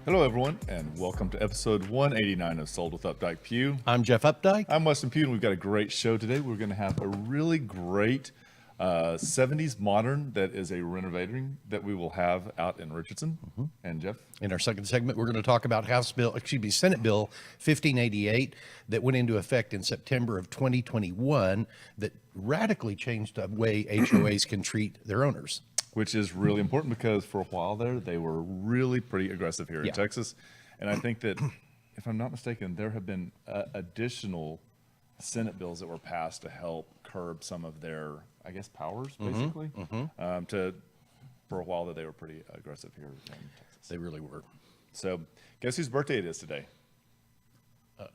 Hello, everyone, and welcome to episode 189 of Sold with Updike Pew. I'm Jeff Updike. I'm Weston Pugh, and we've got a great show today. We're going to have a really great 70s modern that is a renovating that we will have out in Richardson. And Jeff? In our second segment, we're going to talk about Senate Bill 1588 that went into effect in September of 2021 that radically changed the way HOAs can treat their owners. Which is really important because for a while there, they were really pretty aggressive here in Texas. And I think that, if I'm not mistaken, there have been additional Senate bills that were passed to help curb some of their, I guess, powers, basically. For a while that they were pretty aggressive here in Texas. They really were. So, guess whose birthday it is today?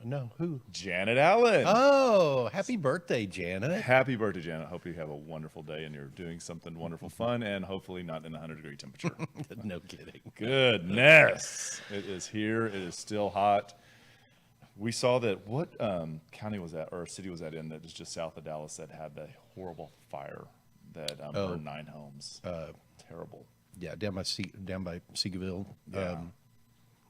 No, who? Janet Allen. Oh, happy birthday, Janet. Happy birthday, Janet. Hope you have a wonderful day and you're doing something wonderful, fun, and hopefully not in a 100-degree temperature. No kidding. Goodness. It is here. It is still hot. We saw that, what county was that, or city was that in, that was just south of Dallas that had the horrible fire that burned 9 homes. Terrible. Yeah, down by Sqft,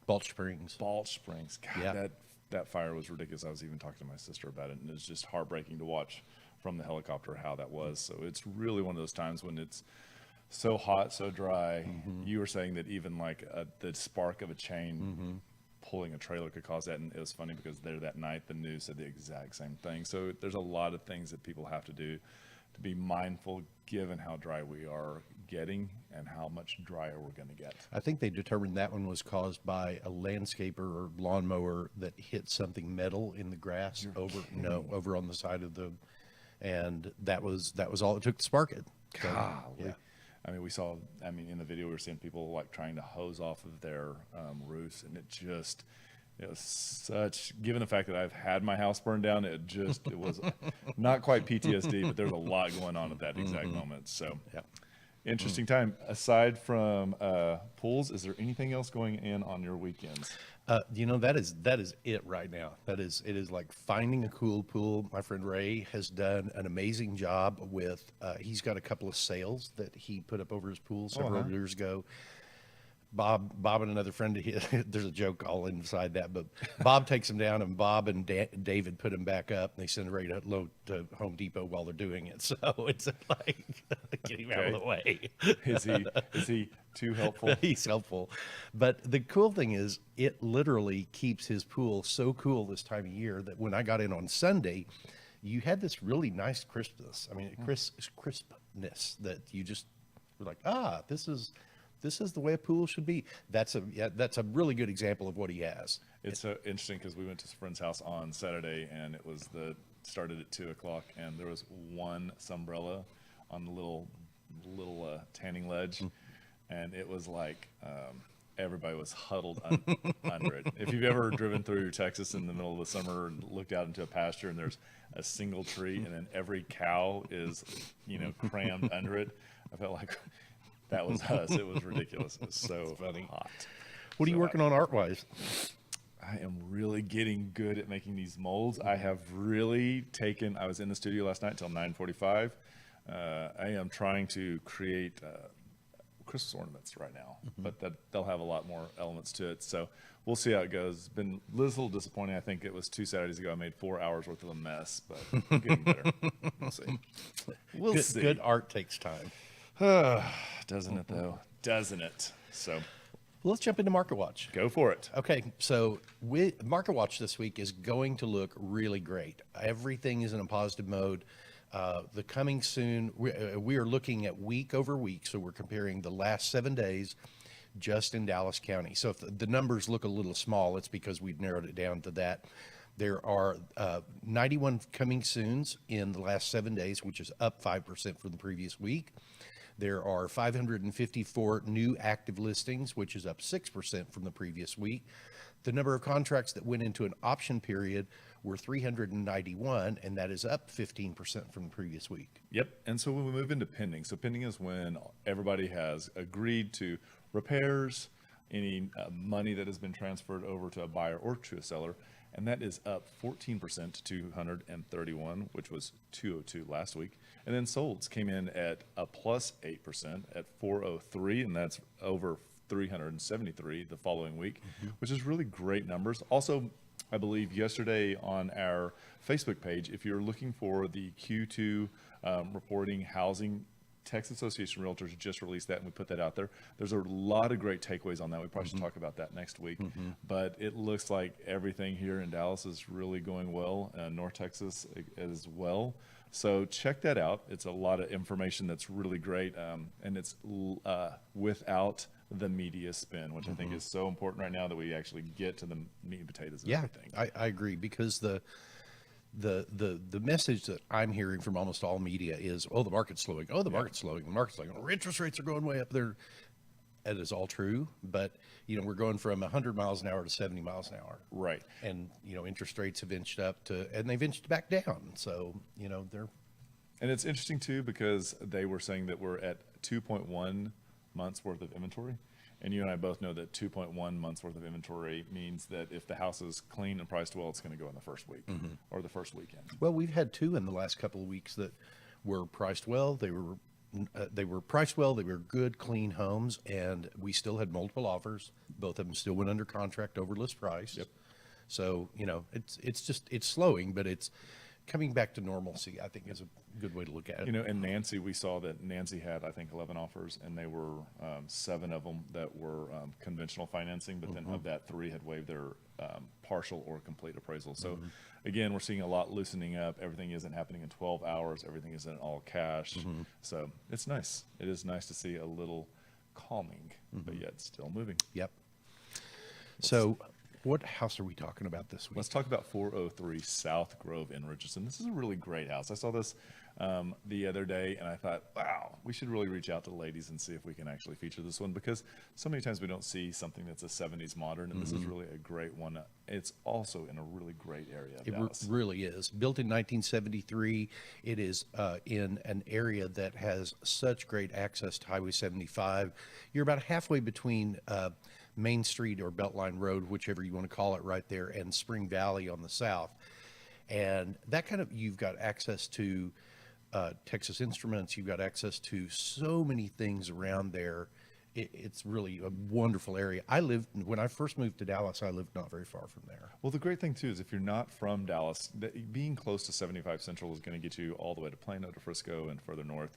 Balch Springs. Balch Springs. God, Yeah. that fire was ridiculous. I was even talking to my sister about it, and it was just heartbreaking to watch from the helicopter how that was. So it's really one of those times when it's so hot, so dry. You were saying that even like the spark of a chain pulling a trailer could cause that, and it was funny because there that night the news said the exact same thing. So there's a lot of things that people have to do to be mindful given how dry we are getting and how much drier we're going to get. I think they determined that one was caused by a landscaper or lawnmower that hit something metal in the grass over on the side of the, and that was all it took to spark it. So, Golly. I mean, in the video we were seeing people like trying to hose off of their roofs, and it was such, given the fact that I've had my house burned down, it was not quite PTSD, but there's a lot going on at that exact moment. So interesting time. Aside from pools, is there anything else going in on your weekends? That is it right now. It is like finding a cool pool. My friend Ray has done an amazing job with, he's got a couple of sails that he put up over his pool several years ago. Bob and another friend of his, there's a joke all inside that, but Bob takes them down, and Bob and David put them back up, and they send Ray to load to Home Depot while they're doing it. So it's like, get him out of the way. Is he too helpful? He's helpful. But the cool thing is, it literally keeps his pool so cool this time of year that when I got in on Sunday, you had this really nice crispness. I mean, crispness that you just were like, this is the way a pool should be. That's a really good example of what he has. It's so interesting because we went to a friend's house on Saturday, and it was started at 2:00, and there was one sunbrella on the little tanning ledge, and it was like everybody was huddled under it. If you've ever driven through Texas in the middle of the summer and looked out into a pasture and there's a single tree and then every cow is crammed under it, I felt like that was us. It was ridiculous. It was so funny. Hot. What are you working on art-wise? I am really getting good at making these molds. I have really I was in the studio last night until 9:45. I am trying to create Christmas ornaments right now, but they'll have a lot more elements to it. So we'll see how it goes. It's been a little disappointing. I think it was 2 Saturdays ago I made 4 hours worth of a mess, but I'm getting better. We'll see. We'll see. Good art takes time. Doesn't it though? Doesn't it? So let's jump into Market Watch. Go for it. Okay, so Market Watch this week is going to look really great. Everything is in a positive mode. The coming soon, we are looking at week over week, so we're comparing the last 7 days just in Dallas County. So if the numbers look a little small, it's because we've narrowed it down to that. There are 91 coming soons in the last 7 days, which is up 5% from the previous week. There are 554 new active listings, which is up 6% from the previous week. The number of contracts that went into an option period were 391, and that is up 15% from the previous week. Yep. And so when we move into pending, so pending is when everybody has agreed to repairs, any money that has been transferred over to a buyer or to a seller, and that is up 14% to 231, which was 202 last week. And then solds came in at a plus 8% at 403, and that's over 373 the following week, which is really great numbers. Also, I believe yesterday on our Facebook page, if you're looking for the Q2 reporting housing, Texas Association of Realtors just released that, and we put that out there. There's a lot of great takeaways on that. We probably should talk about that next week. But it looks like everything here in Dallas is really going well, North Texas as well. So check that out. It's a lot of information that's really great, and it's without the media spin, which I think is so important right now, that we actually get to the meat and potatoes of everything. I agree, because the message that I'm hearing from almost all media is, oh, the market's slowing. Oh, the market's slowing. The market's slowing. Oh, interest rates are going way up there. That is all true, but we're going from 100 miles an hour to 70 miles an hour. Right. And interest rates have inched up and they've inched back down. So they're. And it's interesting too, because they were saying that we're at 2.1 months worth of inventory. And you and I both know that 2.1 months worth of inventory means that if the house is clean and priced well, it's going to go in the first week or the first weekend. Well, we've had two in the last couple of weeks that were priced well. They were priced well. They were good, clean homes, and we still had multiple offers. Both of them still went under contract over list price. Yep. So it's slowing, but it's coming back to normalcy, I think, is a good way to look at it. And Nancy, we saw that Nancy had, I think, 11 offers, and they were 7 of them that were conventional financing, but then of that, 3 had waived their partial or complete appraisal. So again, we're seeing a lot loosening up. Everything isn't happening in 12 hours. Everything isn't all cash. So it's nice. It is nice to see a little calming, but yet still moving. Yep. So what house are we talking about this week? Let's talk about 403 South Grove in Richardson. This is a really great house. I saw this the other day, and I thought, wow, we should really reach out to the ladies and see if we can actually feature this one, because so many times we don't see something that's a 70s modern, and this is really a great one. It's also in a really great area of Dallas. It really is. Built in 1973, it is in an area that has such great access to Highway 75. You're about halfway between Main Street or Beltline Road, whichever you want to call it, right there, and Spring Valley on the south. And that you've got access to Texas Instruments, you've got access to so many things around there. It's really a wonderful area. When I first moved to Dallas, I lived not very far from there. Well, the great thing too is if you're not from Dallas, being close to 75 Central is going to get you all the way to Plano, to Frisco, and further north,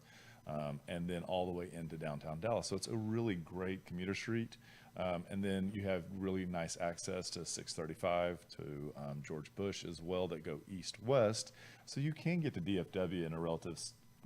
and then all the way into downtown Dallas. So it's a really great commuter street. And then you have really nice access to 635, to George Bush as well, that go east-west. So you can get to DFW in a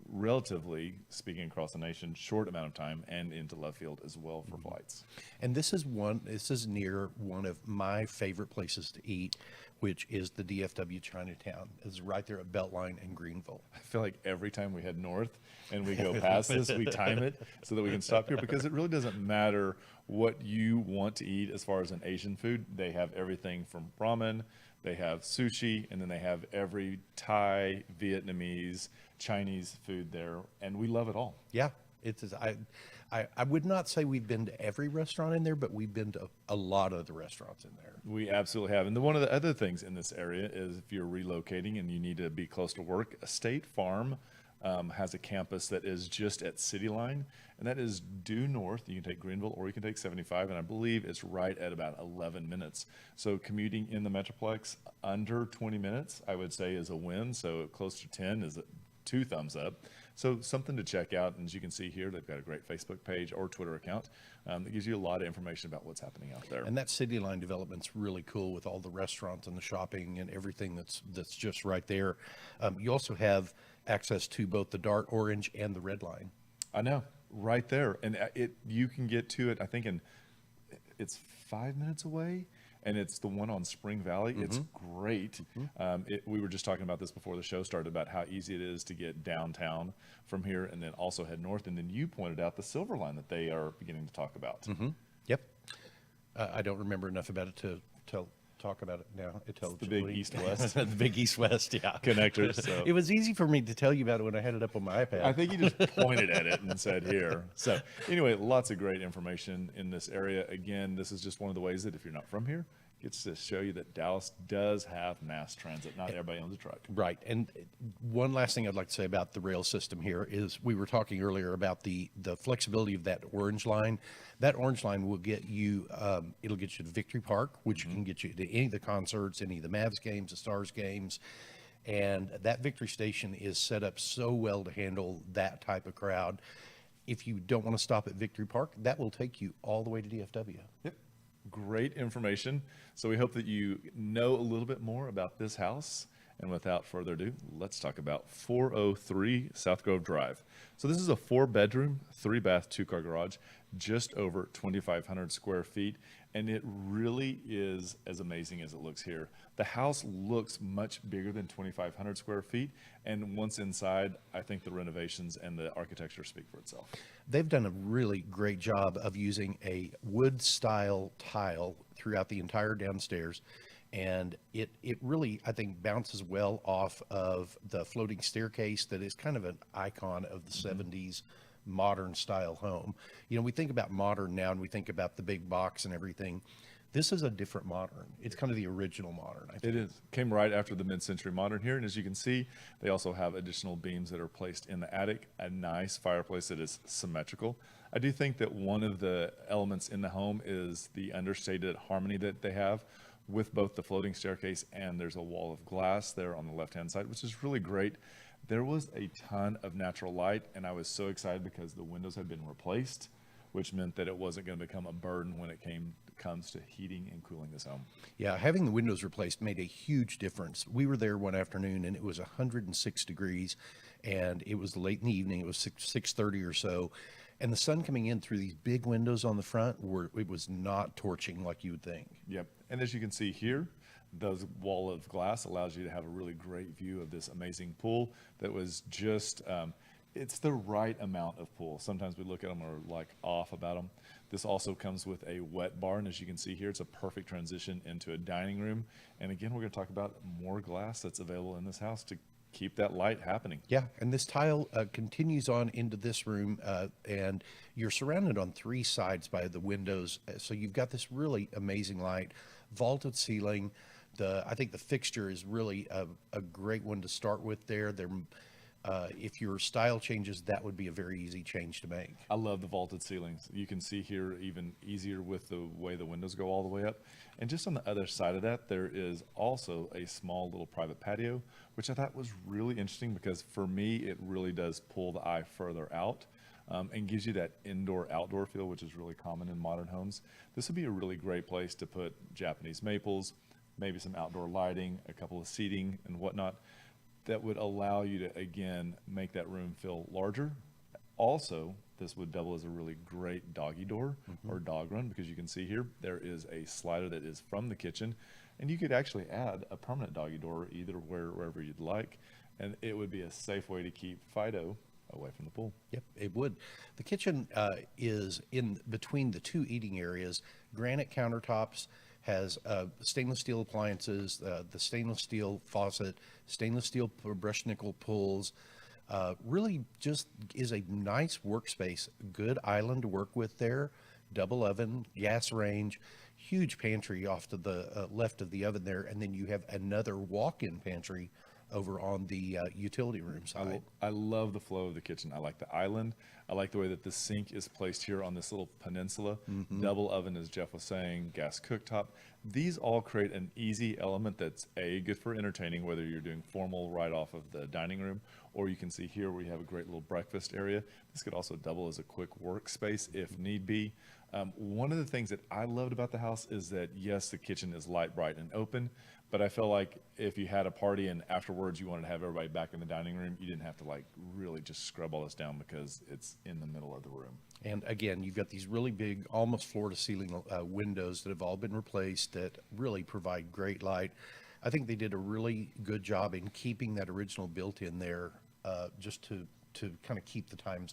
relatively speaking across the nation, short amount of time, and into Love Field as well for flights. And this is near one of my favorite places to eat, which is the DFW Chinatown. It's right there at Beltline and Greenville. I feel like every time we head north and we go past this, we time it so that we can stop here, because it really doesn't matter what you want to eat as far as an Asian food. They have everything from ramen, they have sushi, and then they have every Thai, Vietnamese, Chinese food there, and we love it all. Yeah, I would not say we've been to every restaurant in there, but we've been to a lot of the restaurants in there. We absolutely have. And one of the other things in this area is if you're relocating and you need to be close to work, State Farm has a campus that is just at City Line, and that is due north. You can take Greenville or you can take 75, and I believe it's right at about 11 minutes. So commuting in the Metroplex under 20 minutes, I would say, is a win. So close to 10 is 2 thumbs up. So something to check out. And as you can see here, they've got a great Facebook page or Twitter account that gives you a lot of information about what's happening out there. And that City Line development's really cool with all the restaurants and the shopping and everything that's just right there. You also have access to both the Dark Orange and the Red Line. I know, right there. And you can get to it, I think, it's 5 minutes away. And it's the one on Spring Valley. It's great. We were just talking about this before the show started, about how easy it is to get downtown from here and then also head north. And then you pointed out the Silver Line that they are beginning to talk about. Yep. I don't remember enough about it to talk about it now intelligently. The big east-west. The big east-west, yeah. Connectors. So. It was easy for me to tell you about it when I had it up on my iPad. I think you just pointed at it and said here. So anyway, lots of great information in this area. Again, this is just one of the ways that if you're not from here, gets to show you that Dallas does have mass transit. Not everybody owns a truck. Right. And one last thing I'd like to say about the rail system here is we were talking earlier about the flexibility of that orange line. That orange line will get you, it'll get you to Victory Park, which can get you to any of the concerts, any of the Mavs games, the Stars games. And that Victory Station is set up so well to handle that type of crowd. If you don't want to stop at Victory Park, that will take you all the way to DFW. Yep. Great information. So we hope that you know a little bit more about this house. And without further ado, let's talk about 403 South Grove Drive. So this is a 4-bedroom, 3-bath, 2-car garage, just over 2,500 square feet. And it really is as amazing as it looks here. The house looks much bigger than 2,500 square feet. And once inside, I think the renovations and the architecture speak for itself. They've done a really great job of using a wood style tile throughout the entire downstairs. And it really, I think, bounces well off of the floating staircase that is kind of an icon of the 70s modern style home. You know, we think about modern now and we think about the big box and everything. This is a different modern. It's kind of the original modern, I think. It is. Came right after the mid-century modern here. And as you can see, they also have additional beams that are placed in the attic, a nice fireplace that is symmetrical. I do think that one of the elements in the home is the understated harmony that they have with both the floating staircase and there's a wall of glass there on the left-hand side, which is really great. There was a ton of natural light, and I was so excited because the windows had been replaced, which meant that it wasn't going to become a burden when it comes to heating and cooling this home. Yeah, having the windows replaced made a huge difference. We were there one afternoon, and it was 106 degrees, and it was late in the evening. It was 6:30 or so, and the sun coming in through these big windows on the front, it was not torching like you would think. Yep, and as you can see here, the wall of glass allows you to have a really great view of this amazing pool that was just, it's the right amount of pool. Sometimes we look at them or like off about them. This also comes with a wet bar, and as you can see here, it's a perfect transition into a dining room. And again, we're going to talk about more glass that's available in this house to keep that light happening. Yeah, and this tile continues on into this room, and you're surrounded on 3 sides by the windows. So you've got this really amazing light, vaulted ceiling. I think the fixture is really a great one to start with there. If your style changes, that would be a very easy change to make. I love the vaulted ceilings. You can see here even easier with the way the windows go all the way up. And just on the other side of that, there is also a small little private patio, which I thought was really interesting because for me, it really does pull the eye further out and gives you that indoor-outdoor feel, which is really common in modern homes. This would be a really great place to put Japanese maples, maybe some outdoor lighting, a couple of seating and whatnot that would allow you to, again, make that room feel larger. Also, this would double as a really great doggy door or dog run because you can see here, there is a slider that is from the kitchen and you could actually add a permanent doggy door wherever you'd like. And it would be a safe way to keep Fido away from the pool. Yep, it would. The kitchen is in between the 2 eating areas, granite countertops, has stainless steel appliances, the stainless steel faucet, stainless steel brushed nickel pulls. Really just is a nice workspace, good island to work with there, double oven, gas range, huge pantry off to the left of the oven there, and then you have another walk-in pantry over on the utility room side. I love the flow of the kitchen. I like the island. I like the way that the sink is placed here on this little peninsula. Double oven, as Jeff was saying, gas cooktop. These all create an easy element that's good for entertaining, whether you're doing formal right off of the dining room, or you can see here where you have a great little breakfast area. This could also double as a quick workspace if need be. One of the things that I loved about the house is that, yes, the kitchen is light, bright, and open, but I felt like if you had a party and afterwards you wanted to have everybody back in the dining room, you didn't have to like really just scrub all this down because it's in the middle of the room. And again, you've got these really big, almost floor-to-ceiling windows that have all been replaced that really provide great light. I think they did a really good job in keeping that original built-in there just to kind of keep the time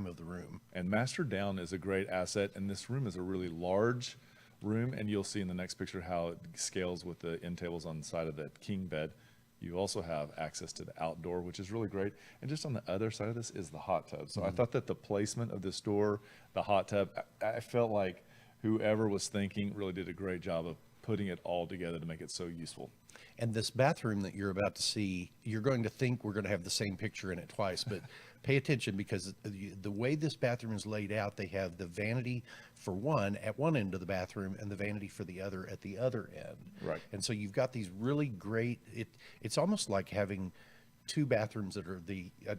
of the room. And master down is a great asset, and this room is a really large room, and you'll see in the next picture how it scales with the end tables on the side of the king bed. You also have access to the outdoor, which is really great. And just on the other side of this is the hot tub. So I thought that the placement of this door, the hot tub, I felt like whoever was thinking really did a great job of putting it all together to make it so useful. And this bathroom that you're about to see, you're going to think we're going to have the same picture in it twice, but pay attention, because the way this bathroom is laid out, they have the vanity for one at one end of the bathroom and the vanity for the other at the other end. Right. And so you've got these really great, it's almost like having two bathrooms that are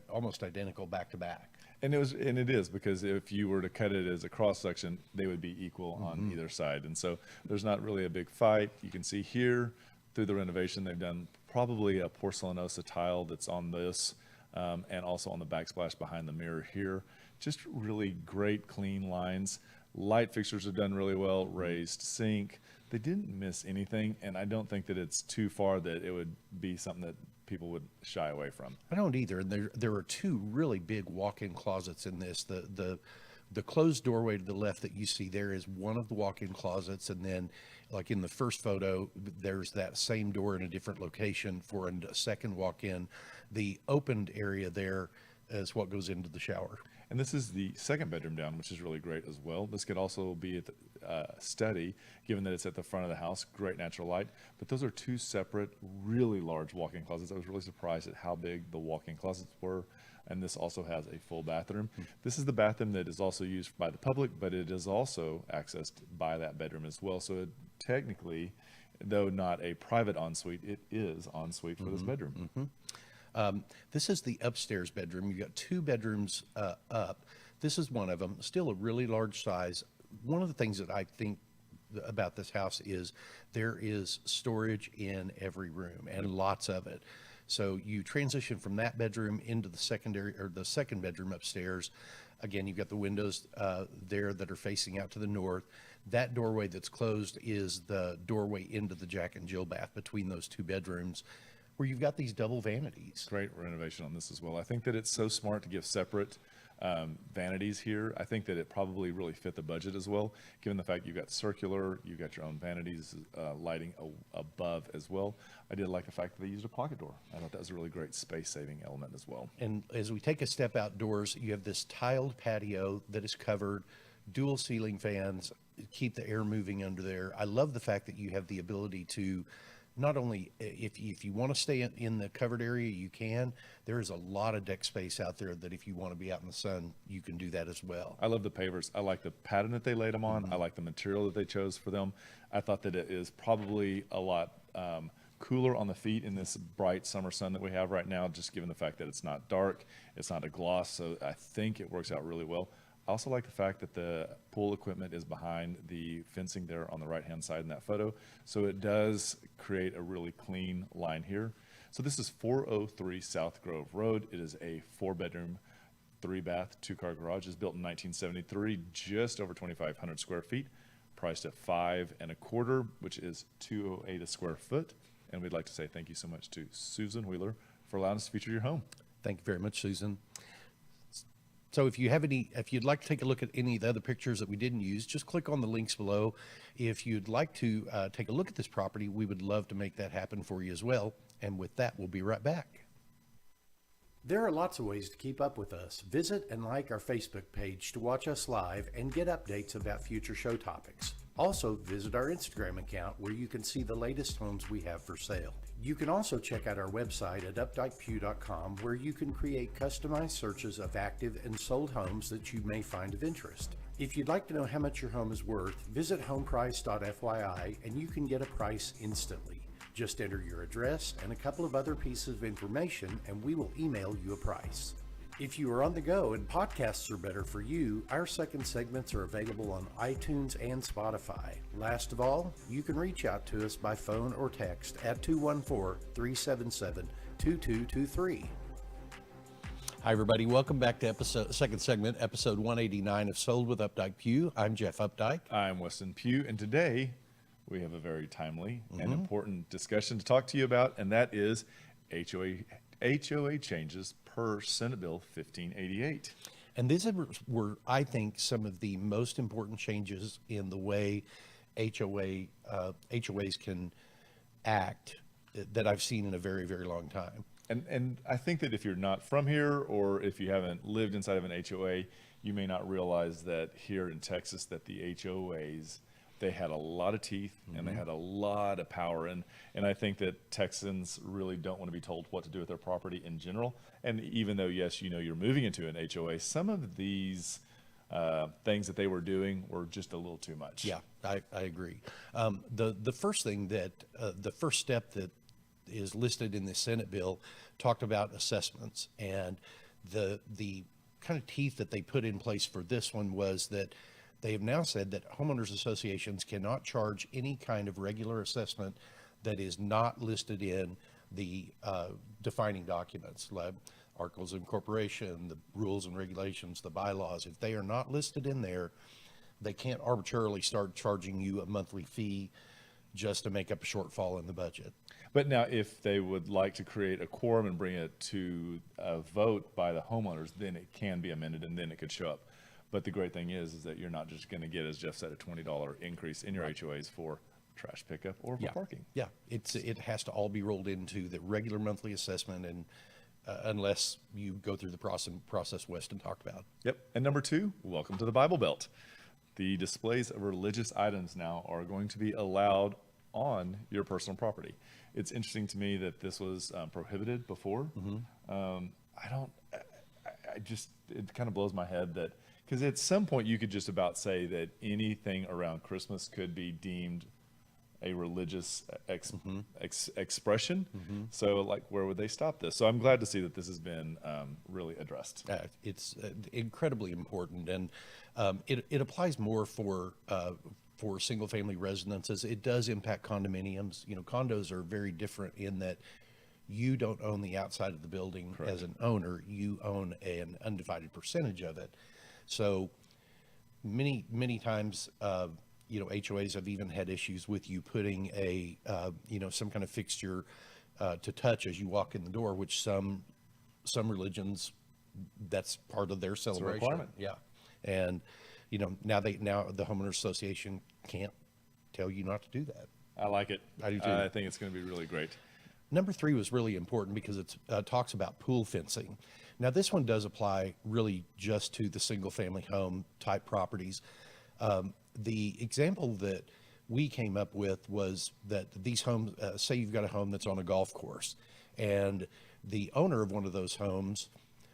almost identical back to back. And it is, because if you were to cut it as a cross section, they would be equal on either side. And so there's not really a big fight. You can see here through the renovation, they've done probably a porcelanosa tile that's on this, and also on the backsplash behind the mirror here. Just really great, clean lines. Light fixtures are done really well, raised sink. They didn't miss anything, and I don't think that it's too far that it would be something that people would shy away from. I don't either. And there are two really big walk-in closets in this. The closed doorway to the left that you see there is one of the walk-in closets, and then like in the first photo, there's that same door in a different location for a second walk-in. The opened area there is what goes into the shower. And this is the second bedroom down, which is really great as well. This could also be at the study, given that it's at the front of the house, great natural light. But those are two separate, really large walk-in closets. I was really surprised at how big the walk-in closets were. And this also has a full bathroom. This is the bathroom that is also used by the public, but it is also accessed by that bedroom as well. So it, technically, though not a private ensuite, it is ensuite for this bedroom. This is the upstairs bedroom. You've got two bedrooms up. This is one of them, still a really large size. One of the things that I think about this house is there is storage in every room, and lots of it. So you transition from that bedroom into the second bedroom upstairs. Again, you've got the windows there that are facing out to the north. That doorway that's closed is the doorway into the Jack and Jill bath between those two bedrooms, where you've got these double vanities. Great renovation on this as well. I think that it's so smart to give separate vanities here. I think that it probably really fit the budget as well, given the fact you've got circular, you've got your own vanities, lighting above as well. I did like the fact that they used a pocket door. I thought that was a really great space-saving element as well. And as we take a step outdoors, you have this tiled patio that is covered, dual ceiling fans, keep the air moving under there. I love the fact that you have the ability to not only, if you want to stay in the covered area, you can. There is a lot of deck space out there that if you want to be out in the sun, you can do that as well. I love the pavers. I like the pattern that they laid them on. I like the material that they chose for them. I thought that it is probably a lot cooler on the feet in this bright summer sun that we have right now, just given the fact that it's not dark, it's not a gloss, so I think it works out really well. I also like the fact that the pool equipment is behind the fencing there on the right-hand side in that photo. So it does create a really clean line here. So this is 403 South Grove Road. It is a 4-bedroom, 3-bath, 2-car garage. It's built in 1973, just over 2,500 square feet, priced at $5.25, which is $208 a square foot. And we'd like to say thank you so much to Susan Wheeler for allowing us to feature your home. Thank you very much, Susan. So if you'd like to take a look at any of the other pictures that we didn't use, just click on the links below. If you'd like to take a look at this property, we would love to make that happen for you as well. And with that, we'll be right back. There are lots of ways to keep up with us. Visit and like our Facebook page to watch us live and get updates about future show topics. Also, visit our Instagram account where you can see the latest homes we have for sale. You can also check out our website at updikepew.com, where you can create customized searches of active and sold homes that you may find of interest. If you'd like to know how much your home is worth, visit homeprice.fyi and you can get a price instantly. Just enter your address and a couple of other pieces of information and we will email you a price. If you are on the go and podcasts are better for you, our second segments are available on iTunes and Spotify. Last of all, you can reach out to us by phone or text at 214-377-2223. Hi, everybody. Welcome back to second segment, episode 189 of Sold with Updike Pew. I'm Jeff Updike. I'm Weston Pugh, and today we have a very timely and important discussion to talk to you about, and that is HOA changes per Senate Bill 1588. And these were, I think, some of the most important changes in the way HOAs can act that I've seen in a very, very long time. And I think that if you're not from here, or if you haven't lived inside of an HOA, you may not realize that here in Texas that the HOAs they had a lot of teeth and they had a lot of power. And I think that Texans really don't want to be told what to do with their property in general. And even though, yes, you're moving into an HOA, some of these things that they were doing were just a little too much. Yeah, I agree. The first thing that, the first step that is listed in the Senate bill talked about assessments, and the kind of teeth that they put in place for this one was that they have now said that homeowners associations cannot charge any kind of regular assessment that is not listed in the defining documents, like articles of incorporation, the rules and regulations, the bylaws. If they are not listed in there, they can't arbitrarily start charging you a monthly fee just to make up a shortfall in the budget. But now if they would like to create a quorum and bring it to a vote by the homeowners, then it can be amended and then it could show up. But the great thing is that you're not just going to get, as Jeff said, a $20 increase in your HOAs for trash pickup or for parking. Yeah, it has to all be rolled into the regular monthly assessment, and unless you go through the process Weston talked about. Yep. And number 2, welcome to the Bible Belt. The displays of religious items now are going to be allowed on your personal property. It's interesting to me that this was prohibited before. It kind of blows my head that, because at some point you could just about say that anything around Christmas could be deemed a religious expression. So like, where would they stop this? So I'm glad to see that this has been really addressed. It's incredibly important, and it applies more for single family residences. It does impact condominiums. Condos are very different in that you don't own the outside of the building. Correct. As an owner, you own an undivided percentage of it. So many times, HOAs have even had issues with you putting a, some kind of fixture to touch as you walk in the door, which some religions, that's part of their celebration. It's a requirement. Yeah. And, now the homeowners association can't tell you not to do that. I like it. I do too. I think it's going to be really great. Number 3 was really important because it talks about pool fencing. Now, this one does apply really just to the single-family home type properties. The example that we came up with was that these homes, say you've got a home that's on a golf course, and the owner of one of those homes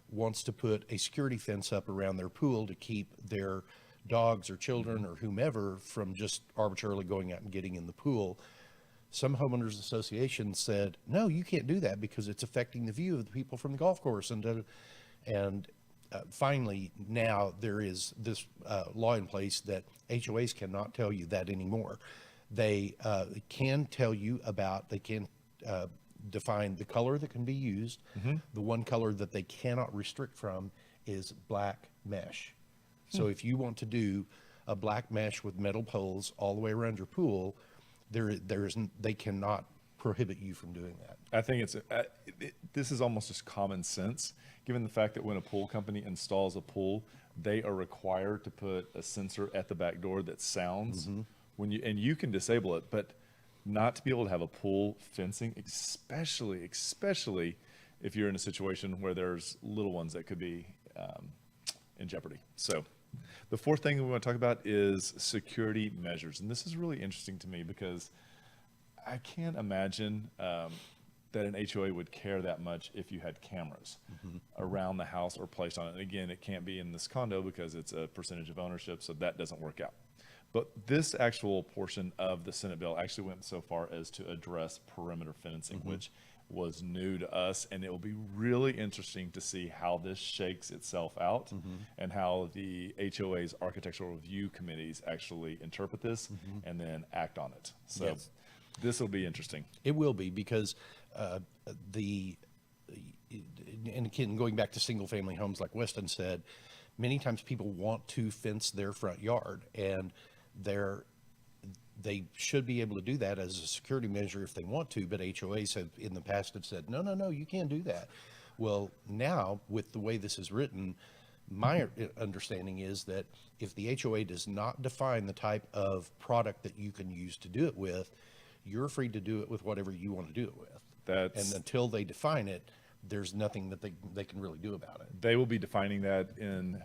wants to put a security fence up around their pool to keep their dogs or children or whomever from just arbitrarily going out and getting in the pool. Some homeowners associations said, no, you can't do that because it's affecting the view of the people from the golf course. And finally, now there is this law in place that HOAs cannot tell you that anymore. They can tell you they can define the color that can be used. The one color that they cannot restrict from is black mesh. So if you want to do a black mesh with metal poles all the way around your pool, they cannot prohibit you from doing that. I think this is almost just common sense, given the fact that when a pool company installs a pool, they are required to put a sensor at the back door that sounds when you can disable it, but not to be able to have a pool fencing, especially if you're in a situation where there's little ones that could be in jeopardy. So the 4th thing we want to talk about is security measures. And this is really interesting to me because I can't imagine that an HOA would care that much if you had cameras around the house or placed on it. And again, it can't be in this condo because it's a percentage of ownership, so that doesn't work out. But this actual portion of the Senate bill actually went so far as to address perimeter fencing, which was new to us, and it will be really interesting to see how this shakes itself out and how the HOA's architectural review committees actually interpret this and then act on it. So this will be interesting. It will be, because and again, going back to single family homes, like Weston said, many times people want to fence their front yard, and they should be able to do that as a security measure if they want to, but HOAs have in the past said, no, you can't do that. Well, now with the way this is written, my understanding is that if the HOA does not define the type of product that you can use to do it with, you're free to do it with whatever you want to do it with. And until they define it, there's nothing that they can really do about it. They will be defining that in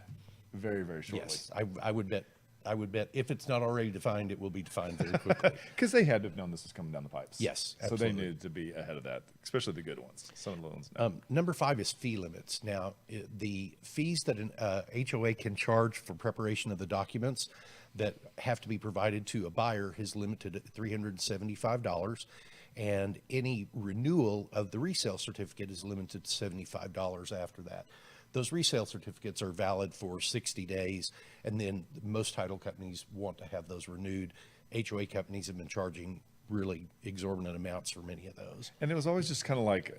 very, very shortly. Yes, I would bet I would bet if it's not already defined, it will be defined very quickly. Because they had to have known this was coming down the pipes. Yes, So they absolutely. needed to be ahead of that, especially the good ones. Some of the ones, no. Number 5 is fee limits. Now, the fees that an HOA can charge for preparation of the documents that have to be provided to a buyer is limited at $375, and any renewal of the resale certificate is limited to $75 after that. Those resale certificates are valid for 60 days, and then most title companies want to have those renewed. HOA companies have been charging really exorbitant amounts for many of those. And it was always just kind of like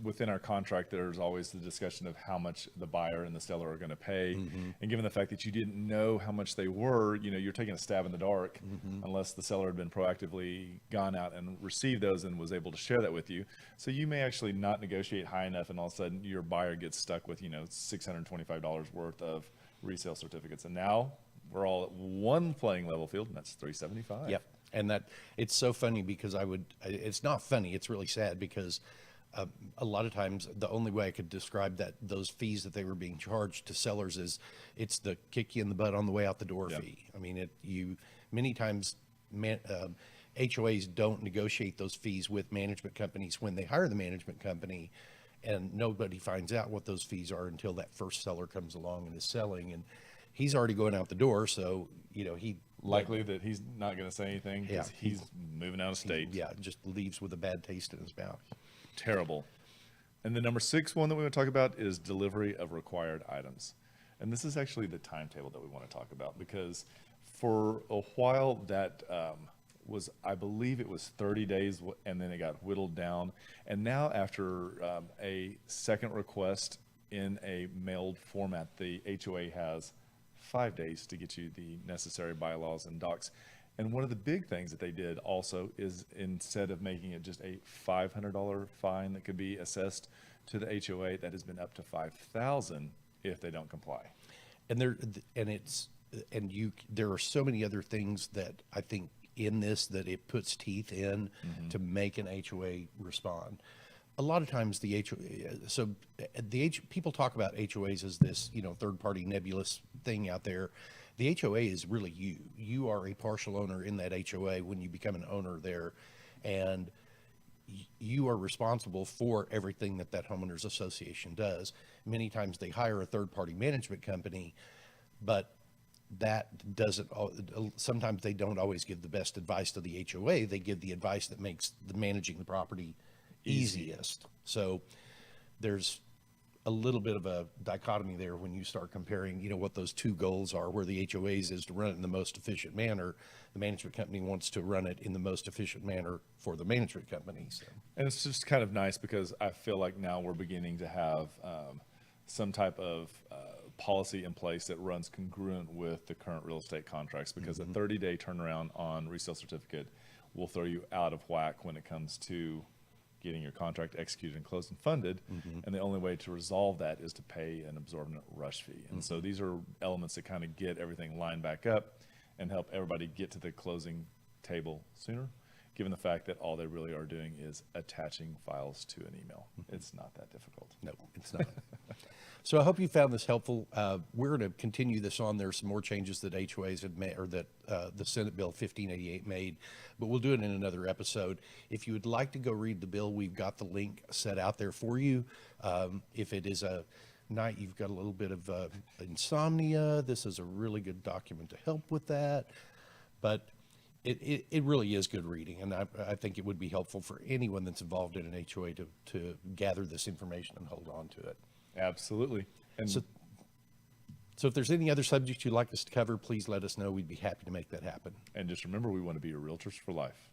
within our contract, there's always the discussion of how much the buyer and the seller are going to pay. And given the fact that you didn't know how much they were, you're taking a stab in the dark unless the seller had been proactively gone out and received those and was able to share that with you. So you may actually not negotiate high enough, and all of a sudden your buyer gets stuck with, $625 worth of resale certificates. And now we're all at one playing level field, and that's $375. Yep. And that it's so funny because it's not funny, it's really sad because a lot of times the only way I could describe those fees that they were being charged to sellers is it's the kick you in the butt on the way out the door fee. I mean, many times HOAs don't negotiate those fees with management companies when they hire the management company, and nobody finds out what those fees are until that first seller comes along and is selling, and he's already going out the door, so he Likely that he's not going to say anything because he's moving out of state. Just leaves with a bad taste in his mouth. Terrible. And the number 6 one that we want to talk about is delivery of required items. And this is actually the timetable that we want to talk about, because for a while that was, I believe it was 30 days, and then it got whittled down. And now after a second request in a mailed format, the HOA has 5 days to get you the necessary bylaws and docs. And one of the big things that they did also is, instead of making it just a $500 fine that could be assessed to the HOA, that has been up to $5,000 if they don't comply. And there are so many other things that I think in this that it puts teeth in to make an HOA respond. A lot of times people talk about HOAs as this, third-party nebulous thing out there. The HOA is really you. You are a partial owner in that HOA when you become an owner there, and you are responsible for everything that homeowners association does. Many times they hire a third-party management company, but sometimes they don't always give the best advice to the HOA. They give the advice that makes managing the property easiest. So there's a little bit of a dichotomy there when you start comparing, what those two goals are, where the HOAs is to run it in the most efficient manner. The management company wants to run it in the most efficient manner for the management company. So. And it's just kind of nice because I feel like now we're beginning to have some type of policy in place that runs congruent with the current real estate contracts, because a 30-day turnaround on resale certificate will throw you out of whack when it comes to getting your contract executed and closed and funded. And the only way to resolve that is to pay an absorbent rush fee. And so these are elements that kind of get everything lined back up and help everybody get to the closing table sooner, given the fact that all they really are doing is attaching files to an email. It's not that difficult. No, it's not. So I hope you found this helpful. We're going to continue this on. There's some more changes that HOAs have made, or that the Senate Bill 1588 made, but we'll do it in another episode. If you would like to go read the bill, we've got the link set out there for you. If it is a night you've got a little bit of insomnia, this is a really good document to help with that. But it really is good reading, and I think it would be helpful for anyone that's involved in an HOA to gather this information and hold on to it. Absolutely. And So if there's any other subjects you'd like us to cover, please let us know. We'd be happy to make that happen. just remember, we want to be your realtors for life.